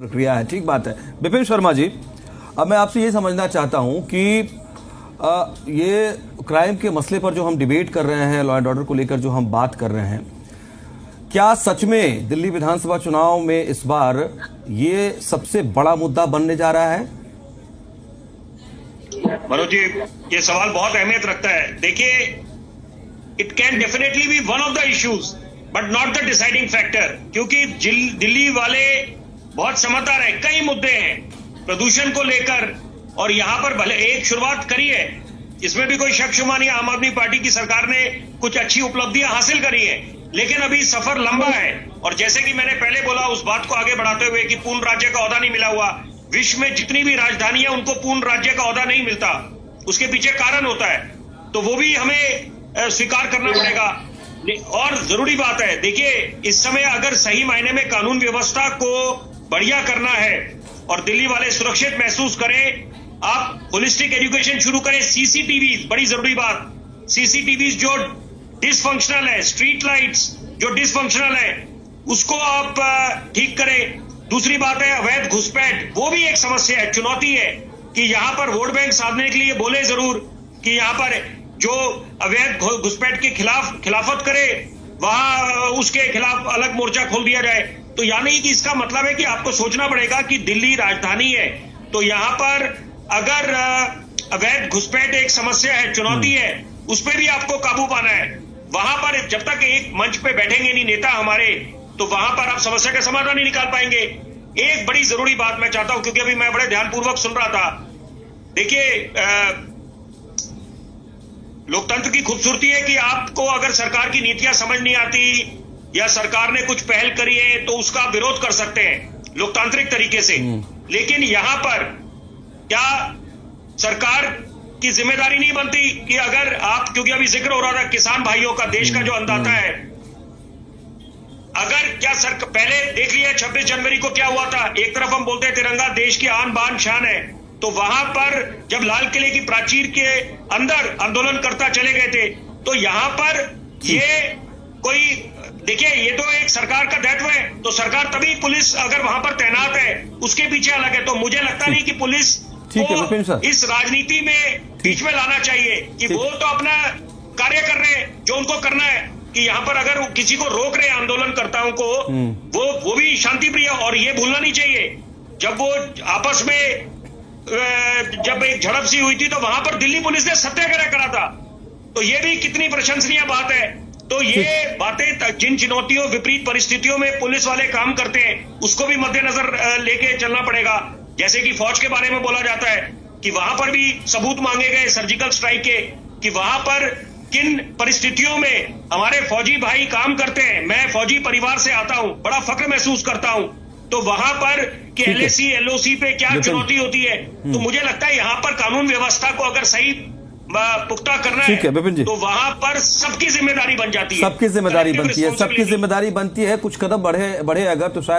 प्रक्रिया है। ठीक बात है विपिन शर्मा जी, अब मैं आपसे ये समझना चाहता हूं कि ये क्राइम के मसले पर जो हम डिबेट कर रहे हैं, लॉ एंड ऑर्डर को लेकर जो हम बात कर रहे हैं, क्या सच में दिल्ली विधानसभा चुनाव में इस बार ये सबसे बड़ा मुद्दा बनने जा रहा है? मनोज जी, ये सवाल बहुत अहमियत रखता है। देखिए, it can definitely be one of the issues but not the deciding factor, क्योंकि दिल्ली वाले बहुत समझदार है। कई मुद्दे हैं प्रदूषण को लेकर, और यहां पर भले एक शुरुआत करी है, इसमें भी कोई शक शुबा नहीं। आम आदमी पार्टी की सरकार ने कुछ अच्छी उपलब्धियां हासिल करी है, लेकिन अभी सफर लंबा है। और जैसे कि मैंने पहले बोला, उस बात को आगे बढ़ाते हुए कि पूर्ण राज्य का ओहदा नहीं मिला हुआ, विश्व में जितनी भी राजधानी है उनको पूर्ण राज्य का ओहदा नहीं मिलता, उसके पीछे कारण होता है, तो वो भी हमें स्वीकार करना पड़ेगा। और जरूरी बात है, देखिए, इस समय अगर सही मायने में कानून व्यवस्था को बढ़िया करना है और दिल्ली वाले सुरक्षित महसूस करें, आप होलिस्टिक एजुकेशन शुरू करें। सीसीटीवी, बड़ी जरूरी बात, सीसीटीवी जो डिसफंक्शनल है, स्ट्रीट लाइट्स जो डिसफंक्शनल है, उसको आप ठीक करें। दूसरी बात है अवैध घुसपैठ, वो भी एक समस्या है, चुनौती है कि यहां पर वोट बैंक साधने के लिए बोले जरूर कि यहां पर जो अवैध घुसपैठ के खिलाफत करे, वहां उसके खिलाफ अलग मोर्चा खोल दिया जाए। तो यानी कि इसका मतलब है कि आपको सोचना पड़ेगा कि दिल्ली राजधानी है, तो यहां पर अगर अवैध घुसपैठ एक समस्या है, चुनौती है, उस पर भी आपको काबू पाना है। वहां पर जब तक एक मंच पे बैठेंगे नहीं नेता हमारे, तो वहां पर आप समस्या का समाधान नहीं निकाल पाएंगे। एक बड़ी जरूरी बात मैं चाहता हूं, क्योंकि अभी मैं बड़े ध्यानपूर्वक सुन रहा था। देखिए, लोकतंत्र की खूबसूरती है कि आपको अगर सरकार की नीतियां समझ नहीं आती या सरकार ने कुछ पहल करी है तो उसका विरोध कर सकते हैं लोकतांत्रिक तरीके से, लेकिन यहां पर क्या सरकार की जिम्मेदारी नहीं बनती कि अगर आप, क्योंकि अभी जिक्र हो रहा था किसान भाइयों का, देश का जो अन्नदाता है, अगर क्या पहले देख लिया 26 जनवरी को क्या हुआ था, एक तरफ हम बोलते हैं तिरंगा देश की आन बान शान है, तो वहां पर जब लाल किले की प्राचीर के अंदर आंदोलनकर्ता चले गए थे, तो यहां पर ये कोई, देखिए, ये तो एक सरकार का दायित्व है, तो सरकार तभी पुलिस अगर वहां पर तैनात है, उसके पीछे अलग है। तो मुझे लगता नहीं कि पुलिस को इस राजनीति में बीच में लाना चाहिए कि वो तो अपना कार्य कर रहे हैं जो उनको करना है, कि यहां पर अगर किसी को रोक रहे आंदोलनकर्ताओं को, वो भी शांति प्रिय। और ये भूलना नहीं चाहिए, जब वो आपस में जब एक झड़प सी हुई थी, तो वहां पर दिल्ली पुलिस ने सत्याग्रह करा था, तो ये भी कितनी प्रशंसनीय बात है। तो ये बातें, जिन चुनौतियों, विपरीत परिस्थितियों में पुलिस वाले काम करते हैं, उसको भी मद्देनजर लेके चलना पड़ेगा। जैसे कि फौज के बारे में बोला जाता है कि वहां पर भी सबूत मांगे गए सर्जिकल स्ट्राइक के, कि वहां पर किन परिस्थितियों में हमारे फौजी भाई काम करते हैं। मैं फौजी परिवार से आता हूं, बड़ा फक्र महसूस करता हूं, तो वहां पर कि एलएसी एलओसी पे क्या चुनौती होती है। तो मुझे लगता है यहां पर कानून व्यवस्था को अगर सही पुख्ता करना है, विपिन जी, तो वहां पर सबकी जिम्मेदारी बन जाती है, सबकी जिम्मेदारी बनती है, सबकी जिम्मेदारी बनती है। कुछ कदम बढ़े अगर तो शायद